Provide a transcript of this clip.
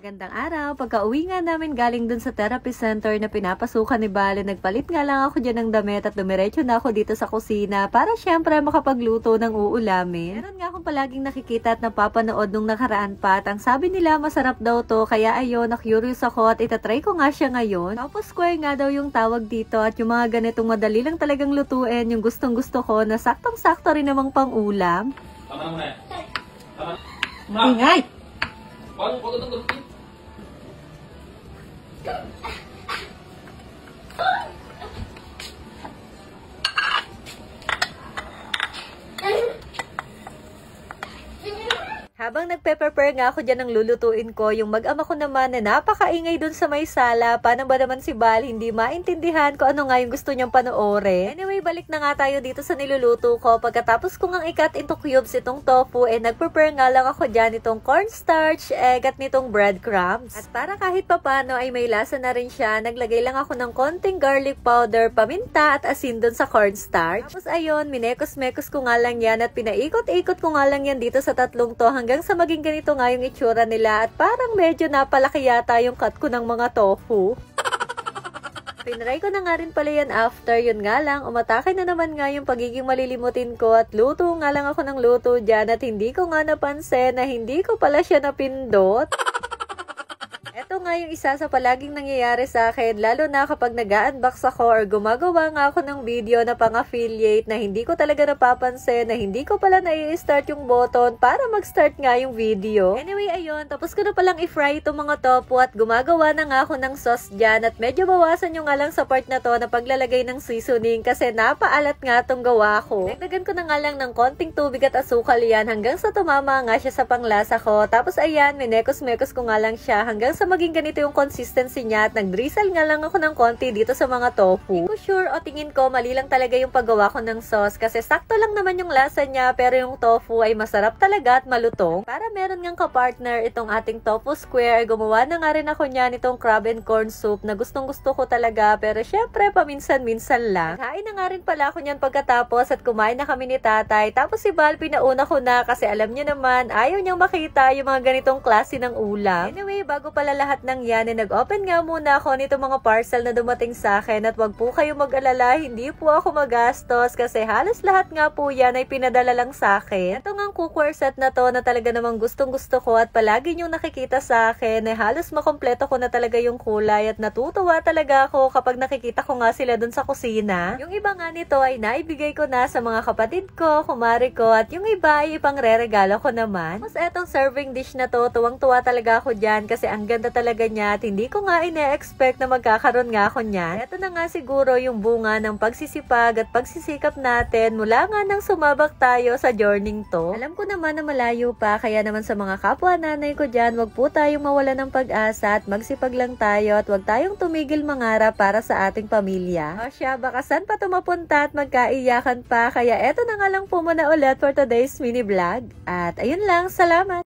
Magandang araw. Pagka-uwi nga namin galing dun sa therapy center na pinapasukan ni Bale, nagpalit nga lang ako dyan ng damit at dumiretso na ako dito sa kusina para syempre makapagluto ng uulamin. Meron nga akong palaging nakikita at napapanood nung nakaraan pa at ang sabi nila masarap daw to, kaya ayun, na-curious ako at itatry ko nga siya ngayon. Tapos square nga daw yung tawag dito at yung mga ganitong madali lang talagang lutuin, yung gustong gusto ko na saktong-sakto rin namang pang ulam. Tama mo na. Tama. Ingay! Paano ko ito? Habang nagpe-prepare nga ako dyan ng lulutuin ko, yung mag-ama ko naman na napakaingay dun sa may sala. Paano ba naman si Bal hindi maintindihan kung ano nga yung gusto niyang panoorin? Anyway, balik na nga tayo dito sa niluluto ko. Pagkatapos ko ngang i-cut into cubes itong tofu, nag-prepare nga lang ako dyan itong cornstarch, egg at nitong breadcrumbs. At para kahit papano ay may lasa na rin siya, naglagay lang ako ng konting garlic powder, paminta at asin dun sa cornstarch. Tapos ayun, minekos-mekos ko nga lang yan at pinaikot-ikot ko nga lang yan dito sa tatlong to hanggang sa maging ganito nga yung itsura nila at parang medyo napalaki yata yung cut ko ng mga tofu. Pinry ko na nga rin pala yan after, yun nga lang, umatake na naman nga yung pagiging malilimutin ko at luto nga lang ako ng luto dyan at hindi ko nga napansin na hindi ko pala siya napindot. Ito nga yung isa sa palaging nangyayari sa akin, lalo na kapag nag-unbox ako or gumagawa nga ako ng video na pang-affiliate na hindi ko talaga napapansin na hindi ko pala nai-start yung button para mag-start nga yung video. Anyway, ayun, tapos ko na palang i-fry itong mga tofu at gumagawa na nga ako ng sauce dyan at medyo bawasan nyo nga lang sa part na to na paglalagay ng seasoning kasi napaalat nga itong gawa ko. Nagdagan ko na nga lang ng konting tubig at asukal yan hanggang sa tumama nga siya sa panglasa ko. Tapos ayan, minekos-mekos ko nga lang siya hanggang sa maging ganito yung consistency niya at nag-drizzle nga lang ako ng konti dito sa mga tofu. Hindi ko sure o tingin ko mali lang talaga yung paggawa ko ng sauce kasi sakto lang naman yung lasa niya pero yung tofu ay masarap talaga at malutong. Para meron ngang kapartner itong ating tofu square, gumawa na nga rin ako niyan itong crab and corn soup na gustong gusto ko talaga pero syempre paminsan-minsan lang. Kain na nga rin pala ako niyan pagkatapos at kumain na kami ni tatay. Tapos si Bal pinauna ko na kasi alam niyo naman ayaw niyang makita yung mga ganitong klase ng ulam. Anyway, bago pala lahat ng yan, nag-open nga muna ako nito mga parcel na dumating sa akin at wag po kayo mag-alala, hindi po ako magastos kasi halos lahat nga po yan ay pinadala lang sa akin. Ito nga cookware set na to na talaga namang gustong gusto ko at palagi nyo nakikita sa akin ay halos makompleto ko na talaga yung kulay at natutuwa talaga ako kapag nakikita ko nga sila dun sa kusina. Yung iba nga nito ay naibigay ko na sa mga kapatid ko, kumari ko at yung iba ay ipang-reregalo ko naman. Tapos etong serving dish na to, tuwang-tuwa talaga ako dyan kasi ang ganda talaga niya at hindi ko nga ine-expect na magkakaroon nga ako niyan. Ito na nga siguro yung bunga ng pagsisipag at pagsisikap natin mula nga nang sumabak tayo sa journey to. Alam ko naman na malayo pa kaya naman sa mga kapwa nanay ko dyan, wag po tayong mawala ng pag-asa at magsipag lang tayo at wag tayong tumigil mangarap para sa ating pamilya. O siya, baka saan pa tumapunta at magkaiyakan pa kaya eto na nga lang po muna ulit for today's mini vlog. At ayun lang, salamat!